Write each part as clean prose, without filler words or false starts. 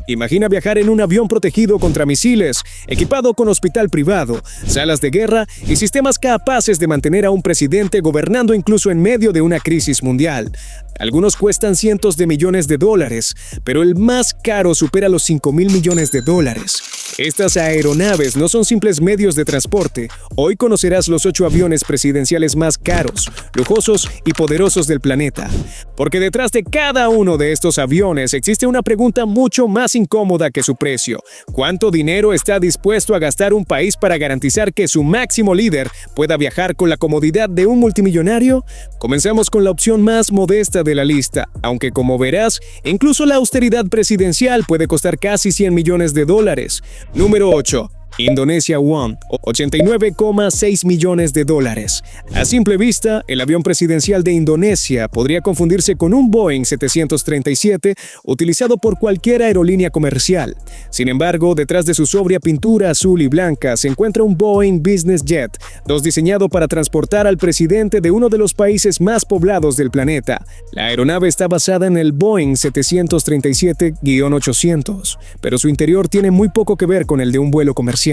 Imagina viajar en un avión protegido contra misiles, equipado con hospital privado, salas de guerra y sistemas capaces de mantener a un presidente gobernando incluso en medio de una crisis mundial. Algunos cuestan cientos de millones de dólares, pero el más caro supera los 5.000 millones de dólares. Estas aeronaves no son simples medios de transporte. Hoy conocerás los 8 aviones presidenciales más caros, lujosos y poderosos del planeta. Porque detrás de cada uno de estos aviones existe una pregunta mucho más incómoda que su precio. ¿Cuánto dinero está dispuesto a gastar un país para garantizar que su máximo líder pueda viajar con la comodidad de un multimillonario? Comenzamos con la opción más modesta de la lista, aunque como verás, incluso la austeridad presidencial puede costar casi 100 millones de dólares. Número 8. Indonesia One, 89,6 millones de dólares. A simple vista, el avión presidencial de Indonesia podría confundirse con un Boeing 737 utilizado por cualquier aerolínea comercial. Sin embargo, detrás de su sobria pintura azul y blanca se encuentra un Boeing Business Jet, diseñado para transportar al presidente de uno de los países más poblados del planeta. La aeronave está basada en el Boeing 737-800, pero su interior tiene muy poco que ver con el de un vuelo comercial.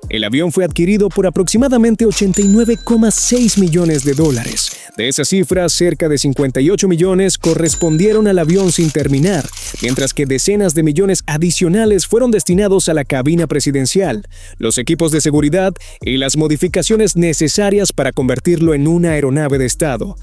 El avión fue adquirido por aproximadamente 89,6 millones de dólares. De esa cifra, cerca de 58 millones correspondieron al avión sin terminar, mientras que decenas de millones adicionales fueron destinados a la cabina presidencial, los equipos de seguridad y las modificaciones necesarias para convertirlo en una aeronave de Estado.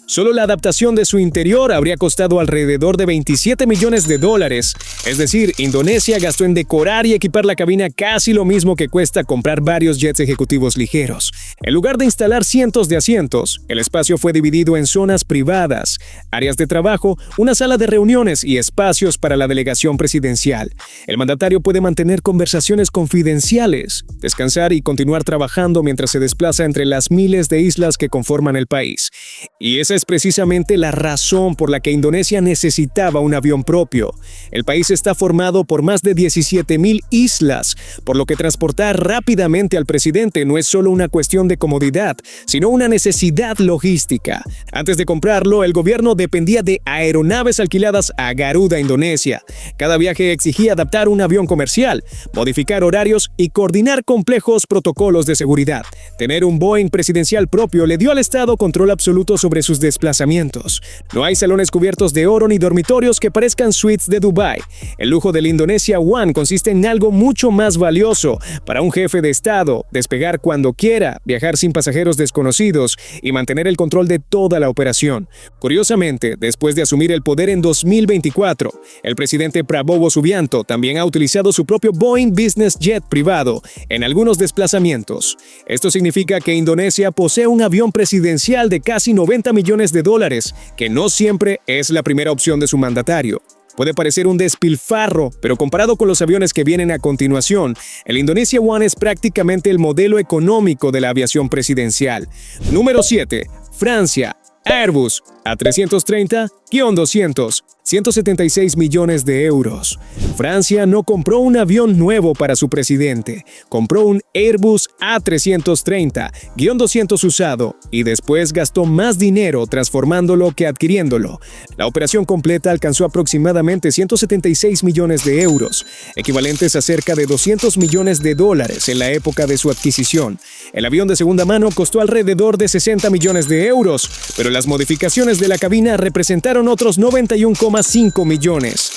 Solo la adaptación de su interior habría costado alrededor de 27 millones de dólares. Es decir, Indonesia gastó en decorar y equipar la cabina casi lo mismo que cuesta comprar varios jets ejecutivos ligeros. En lugar de instalar cientos de asientos, el espacio fue dividido en zonas privadas, áreas de trabajo, una sala de reuniones y espacios para la delegación presidencial. El mandatario puede mantener conversaciones confidenciales, descansar y continuar trabajando mientras se desplaza entre las miles de islas que conforman el país. Y esa es precisamente la razón por la que Indonesia necesitaba un avión propio. El país está formado por más de 17,000 islas, por lo que transportar rápidamente al presidente no es solo una cuestión de comodidad, sino una necesidad logística. Antes de comprarlo, el gobierno dependía de aeronaves alquiladas a Garuda, Indonesia. Cada viaje exigía adaptar un avión comercial, modificar horarios y coordinar complejos protocolos de seguridad. Tener un Boeing presidencial propio le dio al Estado control absoluto sobre sus desplazamientos. No hay salones cubiertos de oro ni dormitorios que parezcan suites de Dubái. El lujo del Indonesia One consiste en algo mucho más valioso para un jefe de Estado: despegar cuando quiera, viajar sin pasajeros desconocidos y mantener el control de toda la operación. Curiosamente, después de asumir el poder en 2024, el presidente Prabowo Subianto también ha utilizado su propio Boeing Business Jet privado en algunos desplazamientos. Esto significa que Indonesia posee un avión presidencial de casi 90 millones de dólares, que no siempre es la primera opción de su mandatario. Puede parecer un despilfarro, pero comparado con los aviones que vienen a continuación, el Indonesia One es prácticamente el modelo económico de la aviación presidencial. Número 7. Francia. Airbus A330-200, 176 millones de euros. Francia no compró un avión nuevo para su presidente, compró un Airbus A330-200 usado y después gastó más dinero transformándolo que adquiriéndolo. La operación completa alcanzó aproximadamente 176 millones de euros, equivalentes a cerca de 200 millones de dólares en la época de su adquisición. El avión de segunda mano costó alrededor de 60 millones de euros, pero las modificaciones de la cabina representaron otros 91,5 millones.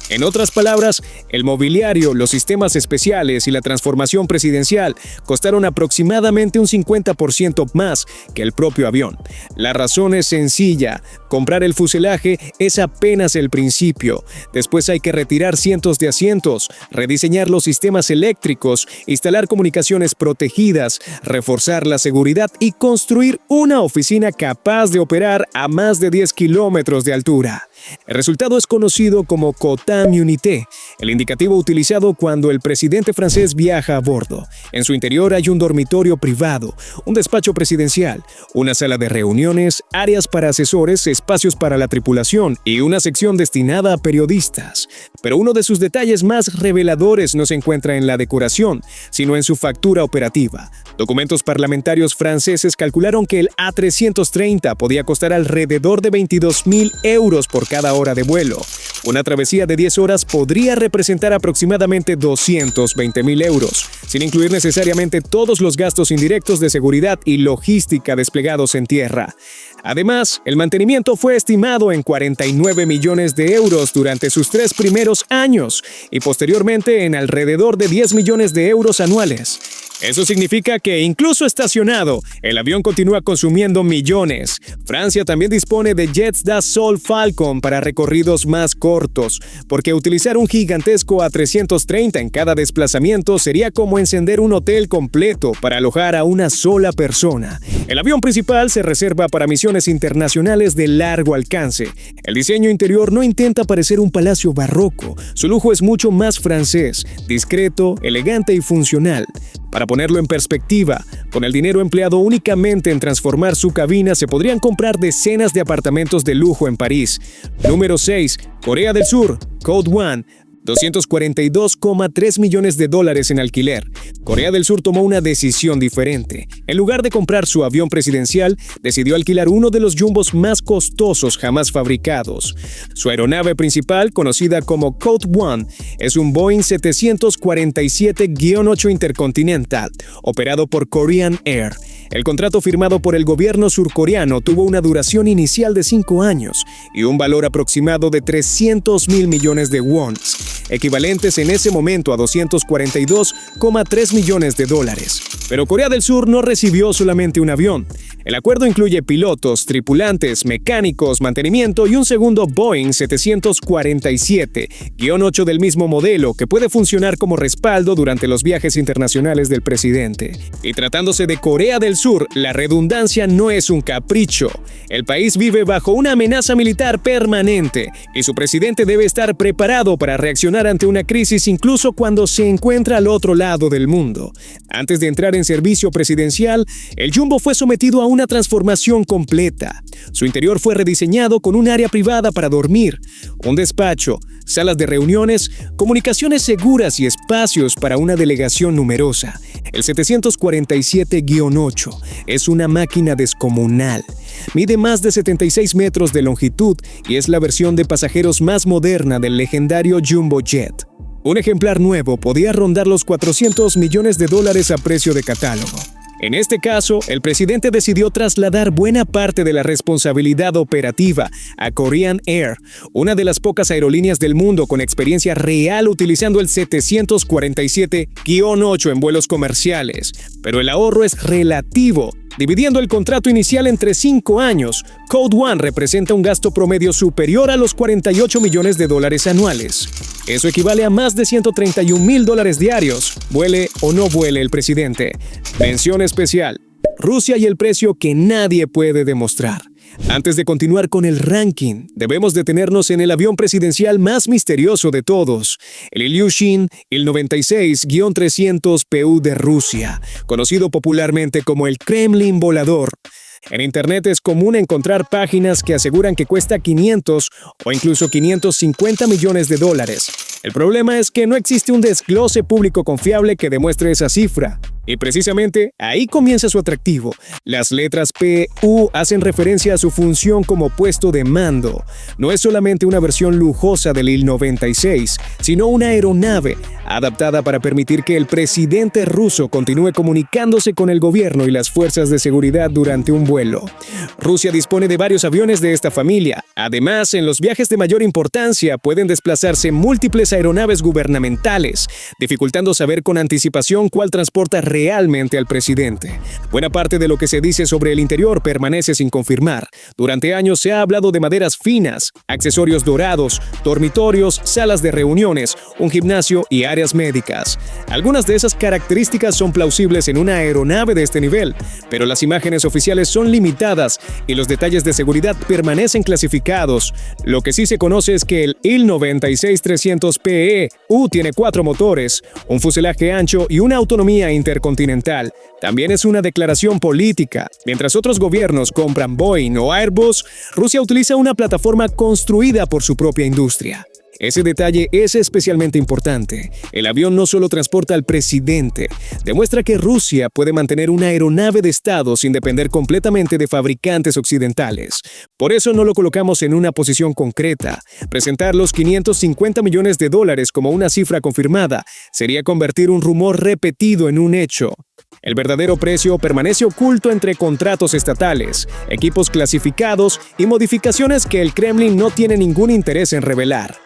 En otras palabras, el mobiliario, los sistemas especiales y la transformación presidencial costaron aproximadamente un 50% más que el propio avión. La razón es sencilla: comprar el fuselaje es apenas el principio. Después hay que retirar cientos de asientos, rediseñar los sistemas eléctricos, instalar comunicaciones protegidas, reforzar la seguridad y construir una oficina capaz de operar a más de 10 kilómetros de altura. El resultado es conocido como Quotame Unité, el indicativo utilizado cuando el presidente francés viaja a bordo. En su interior hay un dormitorio privado, un despacho presidencial, una sala de reuniones, áreas para asesores, espacios para la tripulación y una sección destinada a periodistas. Pero uno de sus detalles más reveladores no se encuentra en la decoración, sino en su factura operativa. Documentos parlamentarios franceses calcularon que el A330 podía costar alrededor de 22,000 euros por por cada hora de vuelo. Una travesía de 10 horas podría representar aproximadamente 220.000 euros, sin incluir necesariamente todos los gastos indirectos de seguridad y logística desplegados en tierra. Además, el mantenimiento fue estimado en 49 millones de euros durante sus 3 primeros años y posteriormente en alrededor de 10 millones de euros anuales. Eso significa que, incluso estacionado, el avión continúa consumiendo millones. Francia también dispone de jets Dassault Falcon para recorridos más cortos, porque utilizar un gigantesco A330 en cada desplazamiento sería como encender un hotel completo para alojar a una sola persona. El avión principal se reserva para misiones internacionales de largo alcance. El diseño interior no intenta parecer un palacio barroco. Su lujo es mucho más francés, discreto, elegante y funcional. Para ponerlo en perspectiva, con el dinero empleado únicamente en transformar su cabina se podrían comprar decenas de apartamentos de lujo en París. Número 6. Corea del Sur, Code One. 242,3 millones de dólares en alquiler. Corea del Sur tomó una decisión diferente. En lugar de comprar su avión presidencial, decidió alquilar uno de los jumbos más costosos jamás fabricados. Su aeronave principal, conocida como Code One, es un Boeing 747-8 Intercontinental, operado por Korean Air. El contrato firmado por el gobierno surcoreano tuvo una duración inicial de 5 años y un valor aproximado de 300.000 millones de wons, equivalentes en ese momento a 242,3 millones de dólares. Pero Corea del Sur no recibió solamente un avión. El acuerdo incluye pilotos, tripulantes, mecánicos, mantenimiento y un segundo Boeing 747-8 del mismo modelo que puede funcionar como respaldo durante los viajes internacionales del presidente. Y tratándose de Corea del Sur, la redundancia no es un capricho. El país vive bajo una amenaza militar permanente y su presidente debe estar preparado para reaccionar ante una crisis incluso cuando se encuentra al otro lado del mundo. Antes de entrar en servicio presidencial, el Jumbo fue sometido a una transformación completa. Su interior fue rediseñado con un área privada para dormir, un despacho, salas de reuniones, comunicaciones seguras y espacios para una delegación numerosa. El 747-8 es una máquina descomunal. Mide más de 76 metros de longitud y es la versión de pasajeros más moderna del legendario Jumbo Jet. Un ejemplar nuevo podía rondar los 400 millones de dólares a precio de catálogo. En este caso, el presidente decidió trasladar buena parte de la responsabilidad operativa a Korean Air, una de las pocas aerolíneas del mundo con experiencia real utilizando el 747-8 en vuelos comerciales. Pero el ahorro es relativo. Dividiendo el contrato inicial entre 5 años, Code One representa un gasto promedio superior a los 48 millones de dólares anuales. Eso equivale a más de 131.000 dólares diarios, vuele o no vuele el presidente. Mención especial: Rusia y el precio que nadie puede demostrar. Antes de continuar con el ranking, debemos detenernos en el avión presidencial más misterioso de todos, el Ilyushin Il-96-300PU de Rusia, conocido popularmente como el Kremlin volador. En Internet es común encontrar páginas que aseguran que cuesta 500 o incluso 550 millones de dólares. El problema es que no existe un desglose público confiable que demuestre esa cifra. Y precisamente ahí comienza su atractivo. Las letras PU hacen referencia a su función como puesto de mando. No es solamente una versión lujosa del Il-96, sino una aeronave adaptada para permitir que el presidente ruso continúe comunicándose con el gobierno y las fuerzas de seguridad durante un vuelo. Rusia dispone de varios aviones de esta familia. Además, en los viajes de mayor importancia pueden desplazarse múltiples aeronaves gubernamentales, dificultando saber con anticipación cuál transporta realmente al presidente. Buena parte de lo que se dice sobre el interior permanece sin confirmar. Durante años se ha hablado de maderas finas, accesorios dorados, dormitorios, salas de reuniones, un gimnasio y áreas médicas. Algunas de esas características son plausibles en una aeronave de este nivel, pero las imágenes oficiales son limitadas y los detalles de seguridad permanecen clasificados. Lo que sí se conoce es que el Il-96-300PU tiene 4 motores, un fuselaje ancho y una autonomía intercontinental. También es una declaración política. Mientras otros gobiernos compran Boeing o Airbus, Rusia utiliza una plataforma construida por su propia industria. Ese detalle es especialmente importante. El avión no solo transporta al presidente, demuestra que Rusia puede mantener una aeronave de Estado sin depender completamente de fabricantes occidentales. Por eso no lo colocamos en una posición concreta. Presentar los $550 millones como una cifra confirmada sería convertir un rumor repetido en un hecho. El verdadero precio permanece oculto entre contratos estatales, equipos clasificados y modificaciones que el Kremlin no tiene ningún interés en revelar.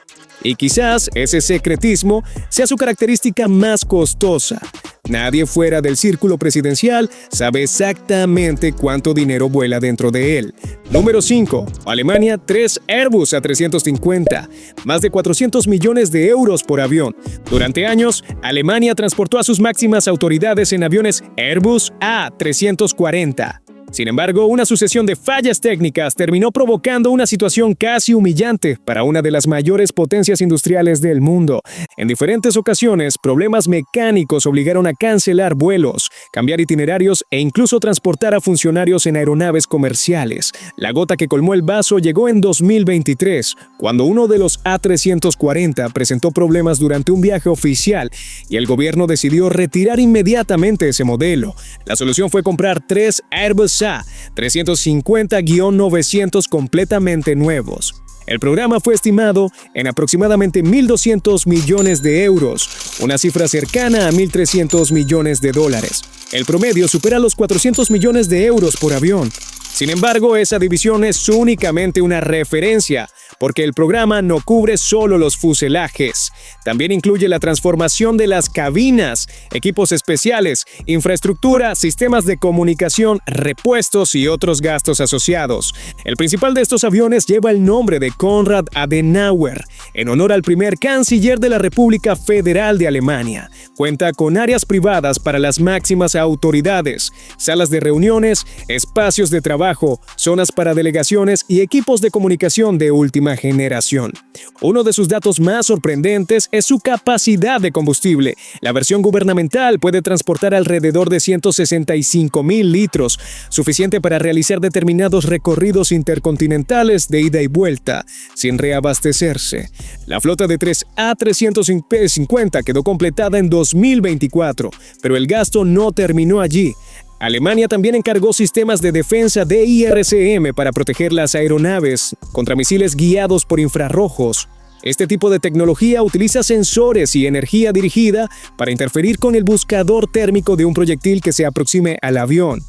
Y quizás ese secretismo sea su característica más costosa. Nadie fuera del círculo presidencial sabe exactamente cuánto dinero vuela dentro de él. Número 5. Alemania, 3 Airbus A350, más de 400 millones de euros por avión. Durante años, Alemania transportó a sus máximas autoridades en aviones Airbus A340. Sin embargo, una sucesión de fallas técnicas terminó provocando una situación casi humillante para una de las mayores potencias industriales del mundo. En diferentes ocasiones, problemas mecánicos obligaron a cancelar vuelos, cambiar itinerarios e incluso transportar a funcionarios en aeronaves comerciales. La gota que colmó el vaso llegó en 2023, cuando uno de los A340 presentó problemas durante un viaje oficial y el gobierno decidió retirar inmediatamente ese modelo. La solución fue comprar 3 Airbus A350-900 completamente nuevos. El programa fue estimado en aproximadamente 1.200 millones de euros, una cifra cercana a 1.300 millones de dólares. El promedio supera los 400 millones de euros por avión. Sin embargo, esa división es únicamente una referencia, porque el programa no cubre solo los fuselajes. También incluye la transformación de las cabinas, equipos especiales, infraestructura, sistemas de comunicación, repuestos y otros gastos asociados. El principal de estos aviones lleva el nombre de Konrad Adenauer, en honor al primer canciller de la República Federal de Alemania. Cuenta con áreas privadas para las máximas autoridades, salas de reuniones, espacios de trabajo, zonas para delegaciones y equipos de comunicación de última generación. Uno de sus datos más sorprendentes es su capacidad de combustible. La versión gubernamental puede transportar alrededor de 165,000 litros, suficiente para realizar determinados recorridos intercontinentales de ida y vuelta, sin reabastecerse. La flota de 3 A350 quedó completada en 2024, pero el gasto no terminó allí. Alemania también encargó sistemas de defensa de IRCM para proteger las aeronaves contra misiles guiados por infrarrojos. Este tipo de tecnología utiliza sensores y energía dirigida para interferir con el buscador térmico de un proyectil que se aproxime al avión.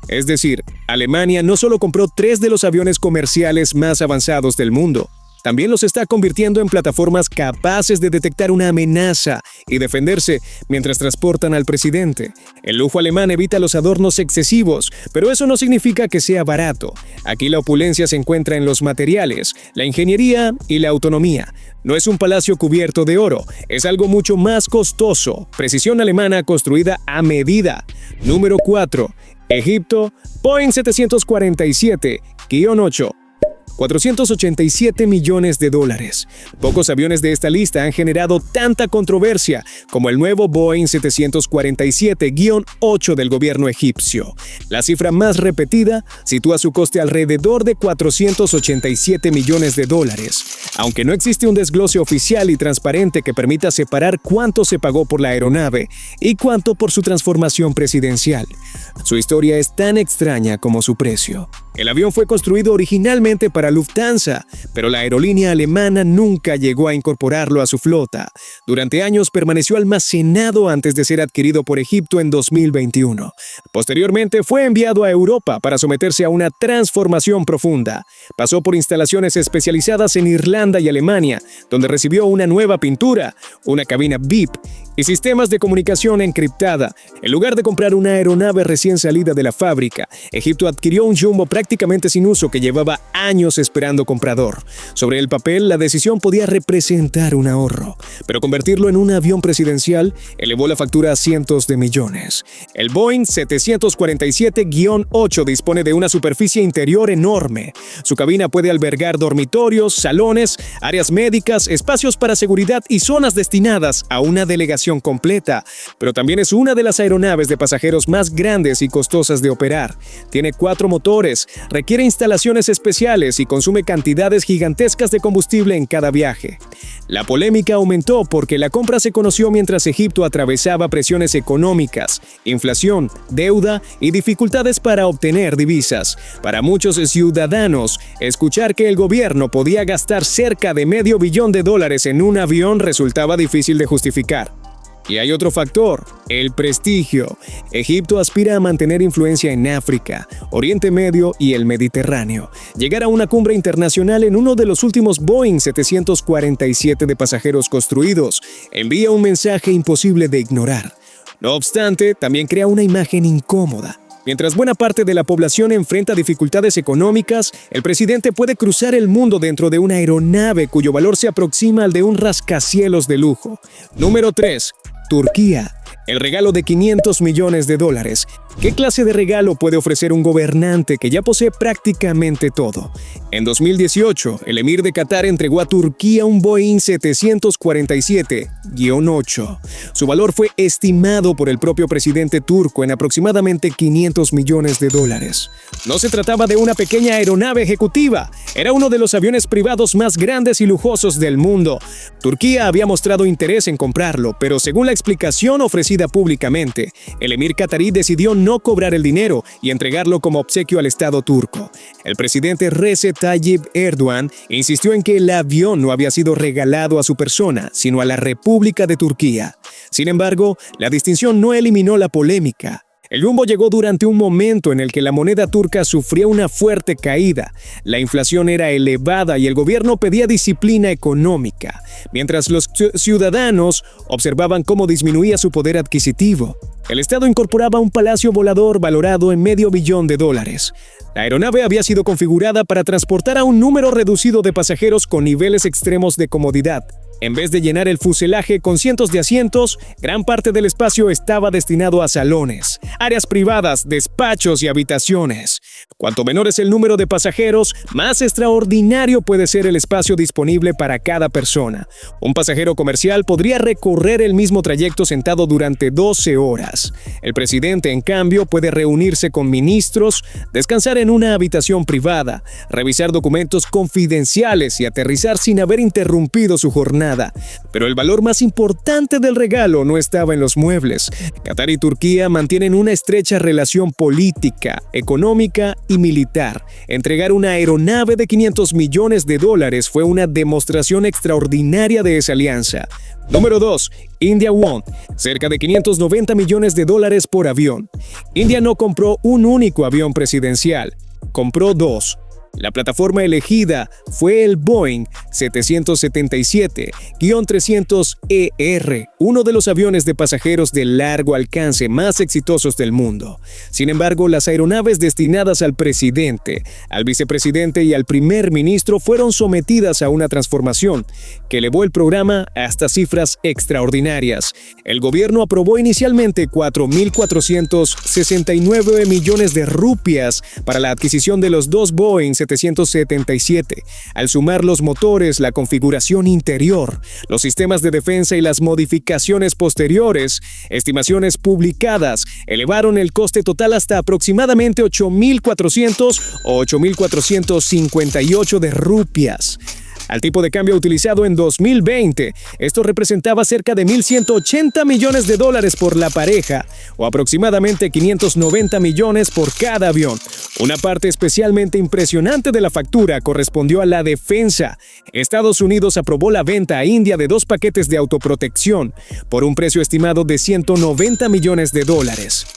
Es decir, Alemania no solo compró 3 de los aviones comerciales más avanzados del mundo, también los está convirtiendo en plataformas capaces de detectar una amenaza y defenderse mientras transportan al presidente. El lujo alemán evita los adornos excesivos, pero eso no significa que sea barato. Aquí la opulencia se encuentra en los materiales, la ingeniería y la autonomía. No es un palacio cubierto de oro, es algo mucho más costoso. Precisión alemana construida a medida. Número 4. Egipto, Boeing 747-8. 487 millones de dólares. Pocos aviones de esta lista han generado tanta controversia como el nuevo Boeing 747-8 del gobierno egipcio. La cifra más repetida sitúa su coste alrededor de 487 millones de dólares, aunque no existe un desglose oficial y transparente que permita separar cuánto se pagó por la aeronave y cuánto por su transformación presidencial. Su historia es tan extraña como su precio. El avión fue construido originalmente para Lufthansa, pero la aerolínea alemana nunca llegó a incorporarlo a su flota. Durante años permaneció almacenado antes de ser adquirido por Egipto en 2021. Posteriormente fue enviado a Europa para someterse a una transformación profunda. Pasó por instalaciones especializadas en Irlanda y Alemania, donde recibió una nueva pintura, una cabina VIP y sistemas de comunicación encriptada. En lugar de comprar una aeronave recién salida de la fábrica, Egipto adquirió un jumbo prácticamente sin uso que llevaba años esperando comprador. Sobre el papel, la decisión podía representar un ahorro, pero convertirlo en un avión presidencial elevó la factura a cientos de millones. El Boeing 747-8 dispone de una superficie interior enorme. Su cabina puede albergar dormitorios, salones, áreas médicas, espacios para seguridad y zonas destinadas a una delegación tripulación completa, pero también es una de las aeronaves de pasajeros más grandes y costosas de operar. Tiene 4 motores, requiere instalaciones especiales y consume cantidades gigantescas de combustible en cada viaje. La polémica aumentó porque la compra se conoció mientras Egipto atravesaba presiones económicas, inflación, deuda y dificultades para obtener divisas. Para muchos ciudadanos, escuchar que el gobierno podía gastar cerca de $500 millones en un avión resultaba difícil de justificar. Y hay otro factor, el prestigio. Egipto aspira a mantener influencia en África, Oriente Medio y el Mediterráneo. Llegar a una cumbre internacional en uno de los últimos Boeing 747 de pasajeros construidos envía un mensaje imposible de ignorar. No obstante, también crea una imagen incómoda. Mientras buena parte de la población enfrenta dificultades económicas, el presidente puede cruzar el mundo dentro de una aeronave cuyo valor se aproxima al de un rascacielos de lujo. Número 3. Turquía. El regalo de $500 millones. ¿Qué clase de regalo puede ofrecer un gobernante que ya posee prácticamente todo? En 2018, el emir de Qatar entregó a Turquía un Boeing 747-8. Su valor fue estimado por el propio presidente turco en aproximadamente $500 millones. No se trataba de una pequeña aeronave ejecutiva, era uno de los aviones privados más grandes y lujosos del mundo. Turquía había mostrado interés en comprarlo, pero según la explicación ofrecida públicamente, el emir qatarí decidió no cobrar el dinero y entregarlo como obsequio al Estado turco. El presidente Recep Tayyip Erdogan insistió en que el avión no había sido regalado a su persona, sino a la República de Turquía. Sin embargo, la distinción no eliminó la polémica. El jumbo llegó durante un momento en el que la moneda turca sufría una fuerte caída, la inflación era elevada y el gobierno pedía disciplina económica, mientras los ciudadanos observaban cómo disminuía su poder adquisitivo. El Estado incorporaba un palacio volador valorado en $500 millones. La aeronave había sido configurada para transportar a un número reducido de pasajeros con niveles extremos de comodidad. En vez de llenar el fuselaje con cientos de asientos, gran parte del espacio estaba destinado a salones, áreas privadas, despachos y habitaciones. Cuanto menor es el número de pasajeros, más extraordinario puede ser el espacio disponible para cada persona. Un pasajero comercial podría recorrer el mismo trayecto sentado durante 12 horas. El presidente, en cambio, puede reunirse con ministros, descansar en una habitación privada, revisar documentos confidenciales y aterrizar sin haber interrumpido su jornada. Pero el valor más importante del regalo no estaba en los muebles. Qatar y Turquía mantienen una estrecha relación política, económica y militar. Entregar una aeronave de $500 millones fue una demostración extraordinaria de esa alianza. Número 2. India One. Cerca de $590 millones por avión. India no compró un único avión presidencial, compró 2. La plataforma elegida fue el Boeing 777-300ER, uno de los aviones de pasajeros de largo alcance más exitosos del mundo. Sin embargo, las aeronaves destinadas al presidente, al vicepresidente y al primer ministro fueron sometidas a una transformación que elevó el programa hasta cifras extraordinarias. El gobierno aprobó inicialmente 4.469 millones de rupias para la adquisición de los 2 Boeing 777. Al sumar los motores, la configuración interior, los sistemas de defensa y las modificaciones posteriores, estimaciones publicadas elevaron el coste total hasta aproximadamente 8.400 o 8.458 de rupias. Al tipo de cambio utilizado en 2020, esto representaba cerca de $1.180 millones por la pareja, o aproximadamente $590 millones por cada avión. Una parte especialmente impresionante de la factura correspondió a la defensa. Estados Unidos aprobó la venta a India de 2 paquetes de autoprotección por un precio estimado de $190 millones.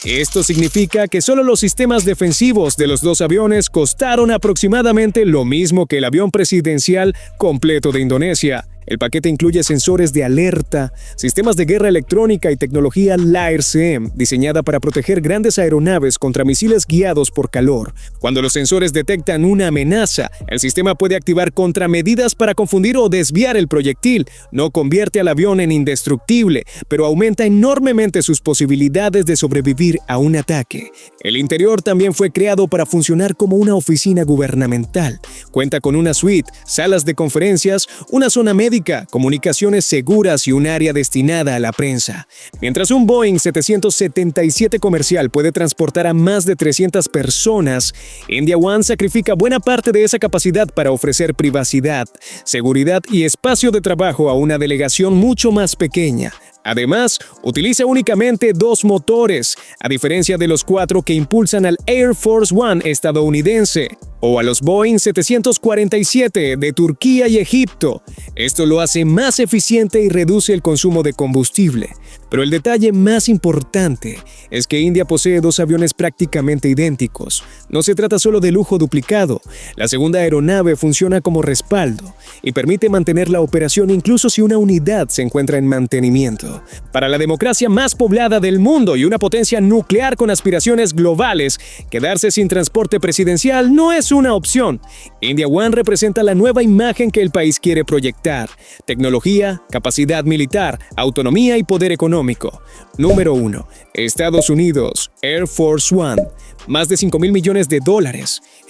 Esto significa que solo los sistemas defensivos de los 2 aviones costaron aproximadamente lo mismo que el avión presidencial completo de Indonesia. El paquete incluye sensores de alerta, sistemas de guerra electrónica y tecnología LAER-CM, diseñada para proteger grandes aeronaves contra misiles guiados por calor. Cuando los sensores detectan una amenaza, el sistema puede activar contramedidas para confundir o desviar el proyectil. No convierte al avión en indestructible, pero aumenta enormemente sus posibilidades de sobrevivir a un ataque. El interior también fue creado para funcionar como una oficina gubernamental. Cuenta con una suite, salas de conferencias, una zona médica logística, comunicaciones seguras y un área destinada a la prensa. Mientras un Boeing 777 comercial puede transportar a más de 300 personas, India One sacrifica buena parte de esa capacidad para ofrecer privacidad, seguridad y espacio de trabajo a una delegación mucho más pequeña. Además, utiliza únicamente 2 motores, a diferencia de los 4 que impulsan al Air Force One estadounidense o a los Boeing 747 de Turquía y Egipto. Esto lo hace más eficiente y reduce el consumo de combustible. Pero el detalle más importante es que India posee 2 aviones prácticamente idénticos. No se trata solo de lujo duplicado. La segunda aeronave funciona como respaldo y permite mantener la operación incluso si una unidad se encuentra en mantenimiento. Para la democracia más poblada del mundo y una potencia nuclear con aspiraciones globales, quedarse sin transporte presidencial no es una opción. India One representa la nueva imagen que el país quiere proyectar: tecnología, capacidad militar, autonomía y poder económico. Número 1. Estados Unidos, Air Force One. Más de $5,000 millones.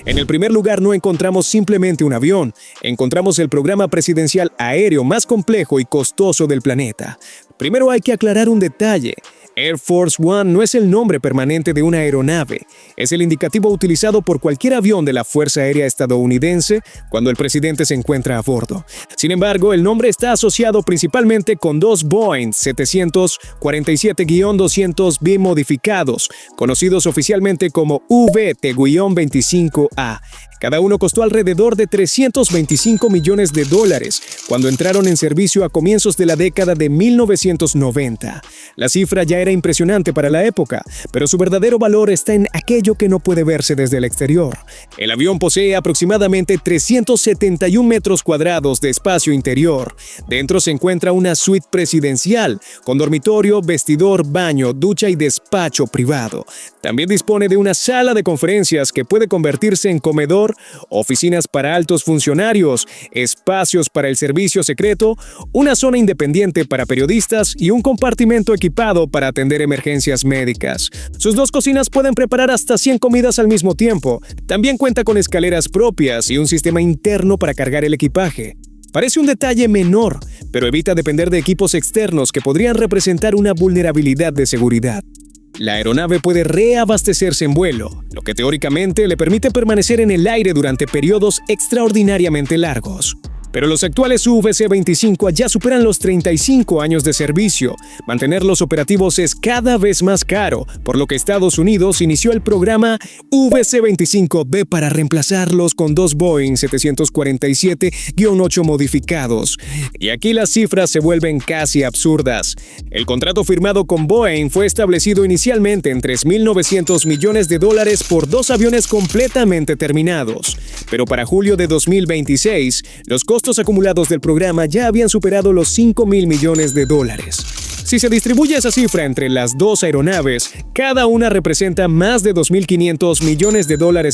En el primer lugar no encontramos simplemente un avión, encontramos el programa presidencial aéreo más complejo y costoso del planeta. Primero hay que aclarar un detalle. Air Force One no es el nombre permanente de una aeronave, es el indicativo utilizado por cualquier avión de la Fuerza Aérea estadounidense cuando el presidente se encuentra a bordo. Sin embargo, el nombre está asociado principalmente con 2 Boeing 747-200B modificados, conocidos oficialmente como VT-25A. Cada uno costó alrededor de $325 millones cuando entraron en servicio a comienzos de la década de 1990. La cifra ya era impresionante para la época, pero su verdadero valor está en aquello que no puede verse desde el exterior. El avión posee aproximadamente 371 metros cuadrados de espacio interior. Dentro se encuentra una suite presidencial, con dormitorio, vestidor, baño, ducha y despacho privado. También dispone de una sala de conferencias que puede convertirse en comedor, oficinas para altos funcionarios, espacios para el servicio secreto, una zona independiente para periodistas y un compartimento equipado para atender emergencias médicas. Sus 2 cocinas pueden preparar hasta 100 comidas al mismo tiempo. También cuenta con escaleras propias y un sistema interno para cargar el equipaje. Parece un detalle menor, pero evita depender de equipos externos que podrían representar una vulnerabilidad de seguridad. La aeronave puede reabastecerse en vuelo, lo que teóricamente le permite permanecer en el aire durante periodos extraordinariamente largos. Pero los actuales VC-25 ya superan los 35 años de servicio. Mantenerlos operativos es cada vez más caro, por lo que Estados Unidos inició el programa VC-25B para reemplazarlos con 2 Boeing 747-8 modificados. Y aquí las cifras se vuelven casi absurdas. El contrato firmado con Boeing fue establecido inicialmente en $3,900 millones por 2 aviones completamente terminados. Pero para julio de 2026, los costos acumulados del programa ya habían superado los $5,000 millones. Si se distribuye esa cifra entre las 2 aeronaves, cada una representa más de $2,500 millones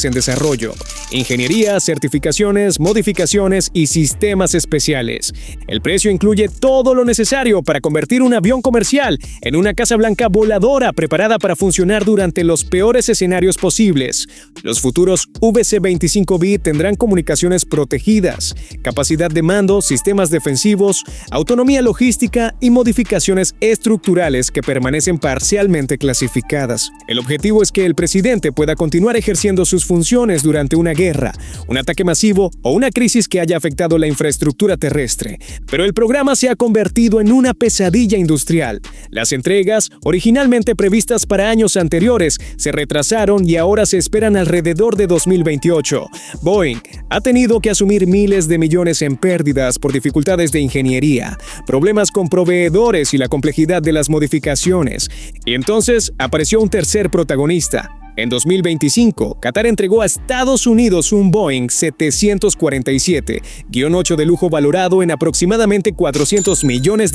en desarrollo, ingeniería, certificaciones, modificaciones y sistemas especiales. El precio incluye todo lo necesario para convertir un avión comercial en una Casa Blanca voladora preparada para funcionar durante los peores escenarios posibles. Los futuros VC-25B tendrán comunicaciones protegidas, capacidad de mando, sistemas defensivos, autonomía logística y modificaciones estructurales que permanecen parcialmente clasificadas. El objetivo es que el presidente pueda continuar ejerciendo sus funciones durante una guerra, un ataque masivo o una crisis que haya afectado la infraestructura terrestre. Pero el programa se ha convertido en una pesadilla industrial. Las entregas, originalmente previstas para años anteriores, se retrasaron y ahora se esperan alrededor de 2028. Boeing ha tenido que asumir miles de millones en pérdidas por dificultades de ingeniería, problemas con proveedores y la complejidad de las modificaciones. Y entonces apareció un tercer protagonista. En 2025, Qatar entregó a Estados Unidos un Boeing 747-8 de lujo valorado en aproximadamente $400 millones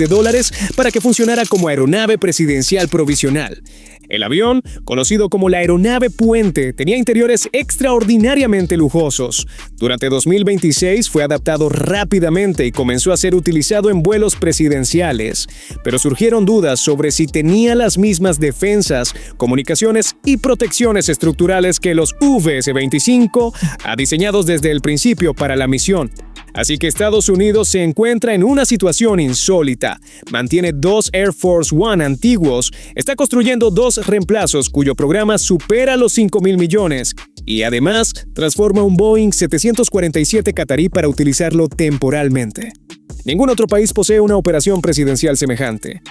para que funcionara como aeronave presidencial provisional. El avión, conocido como la aeronave puente, tenía interiores extraordinariamente lujosos. Durante 2026 fue adaptado rápidamente y comenzó a ser utilizado en vuelos presidenciales, pero surgieron dudas sobre si tenía las mismas defensas, comunicaciones y protecciones estructurales que los VS-25 diseñados desde el principio para la misión. Así que Estados Unidos se encuentra en una situación insólita. Mantiene 2 Air Force One antiguos, está construyendo 2 reemplazos cuyo programa supera los 5.000 millones y además transforma un Boeing 747 catarí para utilizarlo temporalmente. Ningún otro país posee una operación presidencial semejante.